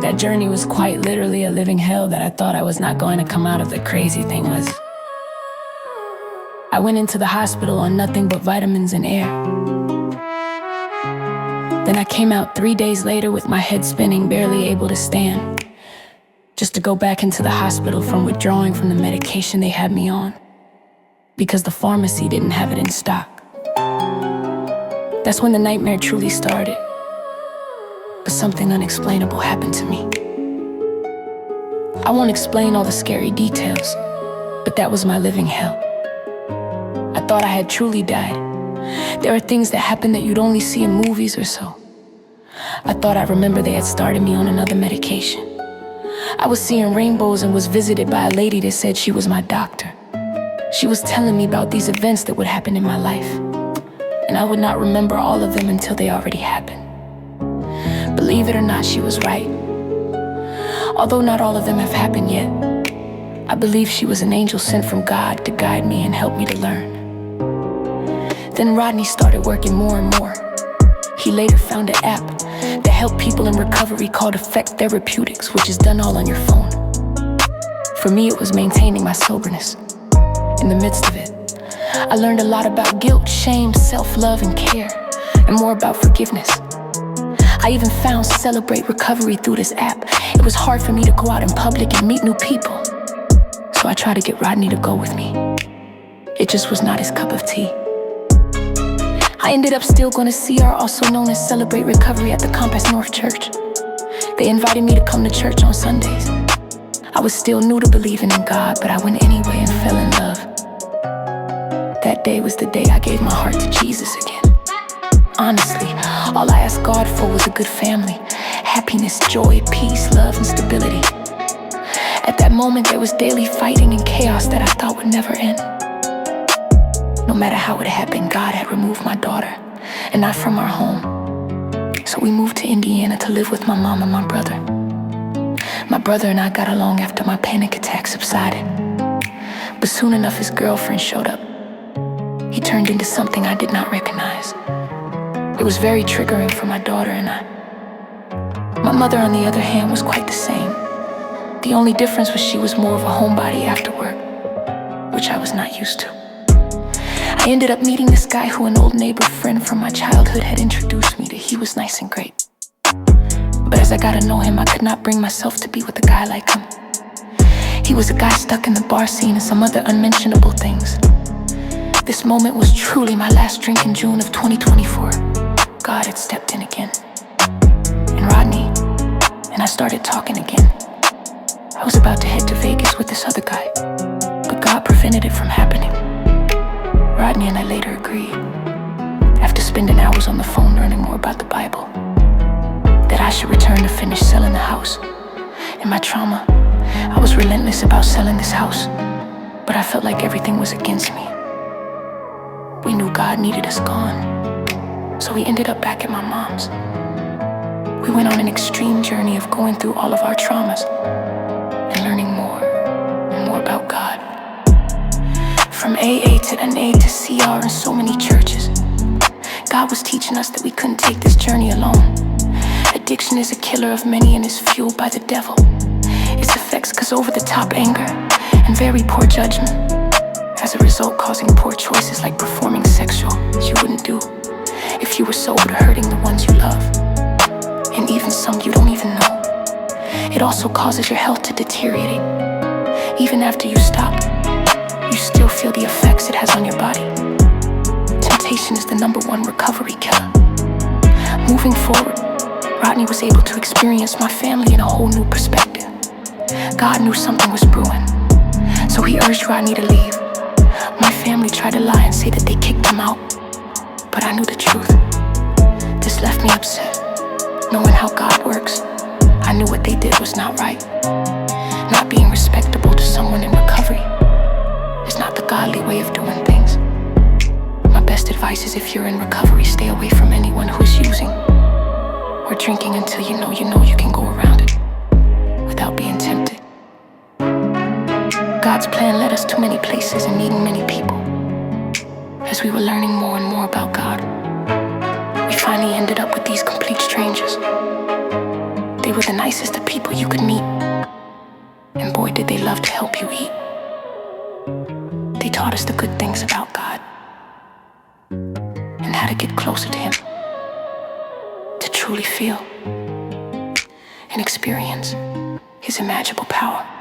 That journey was quite literally a living hell that I thought I was not going to come out of. The crazy thing was, I went into the hospital on nothing but vitamins and air. Then I came out 3 days later with my head spinning, barely able to stand, just to go back into the hospital from withdrawing from the medication they had me on, because the pharmacy didn't have it in stock. That's when the nightmare truly started. But something unexplainable happened to me. I won't explain all the scary details, but that was my living hell. I thought I had truly died. There are things that happen that you'd only see in movies or so. I thought I remember they had started me on another medication. I was seeing rainbows and was visited by a lady that said she was my doctor. She was telling me about these events that would happen in my life, and I would not remember all of them until they already happened. Believe it or not, she was right. Although not all of them have happened yet, I believe she was an angel sent from God to guide me and help me to learn. Then Rodney started working more and more. He later found an app that helped people in recovery called Affect Therapeutics, which is done all on your phone. For me, it was maintaining my soberness. In the midst of it, I learned a lot about guilt, shame, self-love, and care, and more about forgiveness. I even found Celebrate Recovery through this app. It was hard for me to go out in public and meet new people, so I tried to get Rodney to go with me. It just was not his cup of tea. I ended up still going to CR, also known as Celebrate Recovery, at the Compass North Church. They invited me to come to church on Sundays. I was still new to believing in God, but I went anyway and fell in love. That day was the day I gave my heart to Jesus again. Honestly, all I asked God for was a good family, happiness, joy, peace, love, and stability. At that moment, there was daily fighting and chaos that I thought would never end. No matter how it happened, God had removed my daughter, and not from our home. So we moved to Indiana to live with my mom and my brother. My brother and I got along after my panic attack subsided. But soon enough, his girlfriend showed up. He turned into something I did not recognize. It was very triggering for my daughter and I. My mother, on the other hand, was quite the same. The only difference was she was more of a homebody after work, which I was not used to. I ended up meeting this guy who an old neighbor friend from my childhood had introduced me to. He was nice and great. But as I got to know him, I could not bring myself to be with a guy like him. He was a guy stuck in the bar scene and some other unmentionable things. This moment was truly my last drink in June of 2024. God had stepped in again. And Rodney and I started talking again. I was about to head to Vegas with this other guy, but God prevented it from happening. Rodney and I later agreed, after spending hours on the phone learning more about the Bible, that I should return to finish selling the house. In my trauma, I was relentless about selling this house, but I felt like everything was against me. We knew God needed us gone, so we ended up back at my mom's. We went on an extreme journey of going through all of our traumas and learning more and more about God. From AA to NA to CR and so many churches, God was teaching us that we couldn't take this journey alone. Addiction is a killer of many and is fueled by the devil. Its effects cause over-the-top anger and very poor judgment, as a result causing poor choices like performing sexual you wouldn't do if you were sober, to hurting the ones you love, and even some you don't even know. It also causes your health to deteriorate. Even after you stop, you still feel the effects it has on your body. Temptation is the #1 recovery killer. Moving forward, Rodney was able to experience my family in a whole new perspective. God knew something was brewing, so he urged Rodney to leave. My family tried to lie and say that they kicked him out, but I knew the truth. This left me upset. Knowing how God works, I knew what they did was not right. Not being respectable to someone in recovery is not the godly way of doing things. My best advice is, if you're in recovery, stay away from anyone who is using or drinking until you know you can go around it without being tempted. God's plan led us to many places and meeting many people. As we were learning more and more about God, we finally ended up with these complete strangers. They were the nicest of people you could meet. And boy, did they love to help you eat. They taught us the good things about God and how to get closer to Him, to truly feel and experience His immeasurable power.